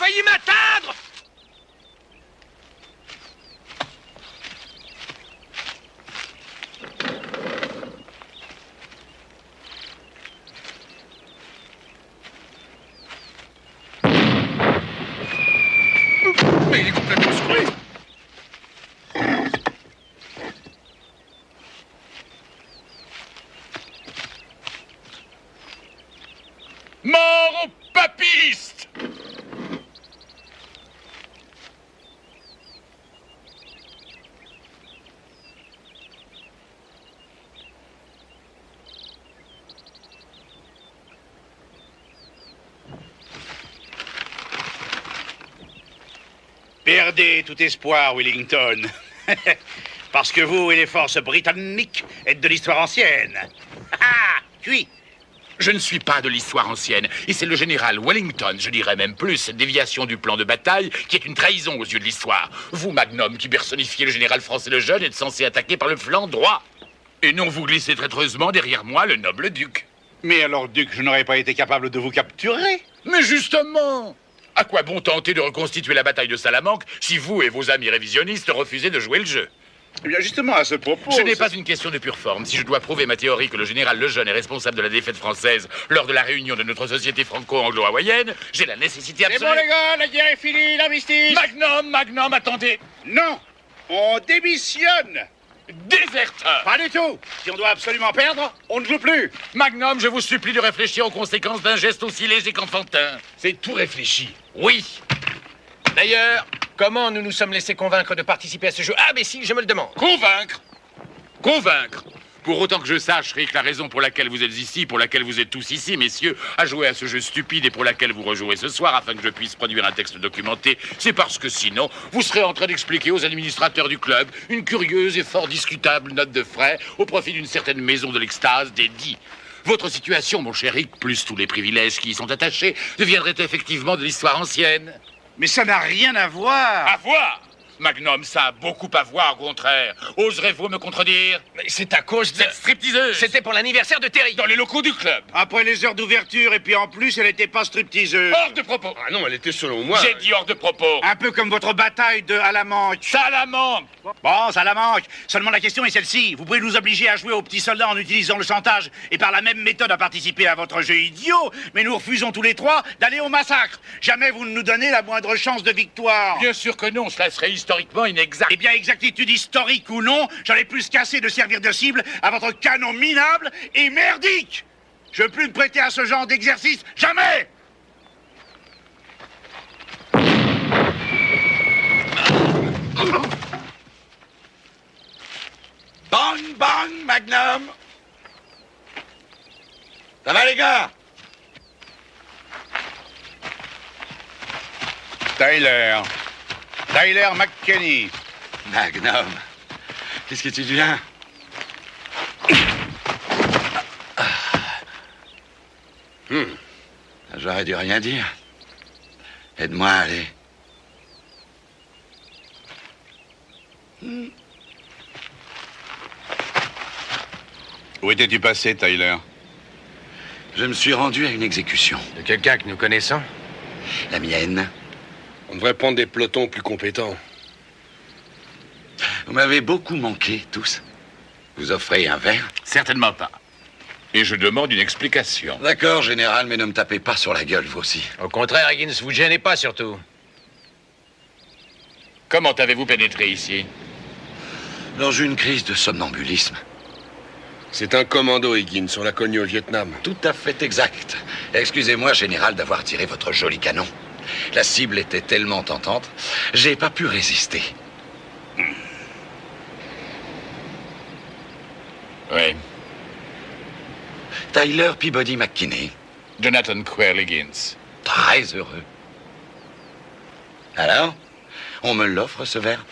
failli m'atteindre! Mais il est complètement secoué. Mort aux papistes! Perdez tout espoir, Wellington. Parce que vous et les forces britanniques êtes de l'histoire ancienne. Ah, cuit. Je ne suis pas de l'histoire ancienne, et c'est le général Wellington, je dirais même plus, cette déviation du plan de bataille, qui est une trahison aux yeux de l'histoire. Vous, Magnum, qui personnifiez le général français le jeune, êtes censé attaquer par le flanc droit. Et non vous glissez traîtreusement derrière moi, le noble duc. Mais alors, Duc, je n'aurais pas été capable de vous capturer. Mais justement, à quoi bon tenter de reconstituer la bataille de Salamanque si vous et vos amis révisionnistes refusez de jouer le jeu? Eh bien, justement, à ce propos... Ce n'est pas une question de pure forme. Si je dois prouver ma théorie que le général Lejeune est responsable de la défaite française lors de la réunion de notre société franco-anglo-hawaïenne, j'ai la nécessité absolue... C'est bon, les gars, la guerre est finie, l'armistice. Magnum, attendez. Non, on démissionne. Déserteur. Pas du tout. Si on doit absolument perdre, on ne joue plus. Magnum, je vous supplie de réfléchir aux conséquences d'un geste aussi léger qu'enfantin. C'est tout réfléchi. Oui. D'ailleurs, comment nous nous sommes laissés convaincre de participer à ce jeu? Ah, mais si, je me le demande. Convaincre. Pour autant que je sache, Rick, la raison pour laquelle vous êtes ici, pour laquelle vous êtes tous ici, messieurs, à jouer à ce jeu stupide et pour laquelle vous rejouez ce soir afin que je puisse produire un texte documenté, c'est parce que sinon, vous serez en train d'expliquer aux administrateurs du club une curieuse et fort discutable note de frais au profit d'une certaine maison de l'extase dédiée. Votre situation, mon cher Rick, plus tous les privilèges qui y sont attachés, deviendrait effectivement de l'histoire ancienne. Mais ça n'a rien à voir. À voir! Magnum, ça a beaucoup à voir, au contraire. Oserez-vous me contredire? Mais c'est à cause de... Cette stripteaseuse! C'était pour l'anniversaire de Terry. Dans les locaux du club! Après les heures d'ouverture, et puis en plus, elle n'était pas stripteaseuse. Hors de propos! Ah non, elle était selon moi. J'ai dit hors de propos! Un peu comme votre bataille de Salamanque. Salamanque! Bon, Salamanque. Seulement la question est celle-ci. Vous pouvez nous obliger à jouer aux petits soldats en utilisant le chantage et par la même méthode à participer à votre jeu idiot, mais nous refusons tous les trois d'aller au massacre. Jamais vous ne nous donnez la moindre chance de victoire. Bien sûr que non, cela serait historiquement inexact. Eh bien, exactitude historique ou non, j'en ai plus qu'assez de servir de cible à votre canon minable et merdique. Je veux plus me prêter à ce genre d'exercice, jamais. Bang, bang, Magnum. Ça va, les gars? Tyler McKenney. Magnum, qu'est-ce que tu deviens? J'aurais dû rien dire. Aide-moi, allez. Où étais-tu passé, Tyler? Je me suis rendu à une exécution. De quelqu'un que nous connaissons? La mienne. On devrait prendre des pelotons plus compétents. Vous m'avez beaucoup manqué, tous. Vous offrez un verre? Certainement pas. Et je demande une explication. D'accord, général, mais ne me tapez pas sur la gueule, vous aussi. Au contraire, Higgins, vous gênez pas, surtout. Comment avez-vous pénétré ici? Dans une crise de somnambulisme. C'est un commando, Higgins. On l'a connu au Vietnam. Tout à fait exact. Excusez-moi, général, d'avoir tiré votre joli canon. La cible était tellement tentante, j'ai pas pu résister. Oui. Tyler Peabody McKinney. Jonathan Quayle Higgins. Très heureux. Alors, on me l'offre, ce verre?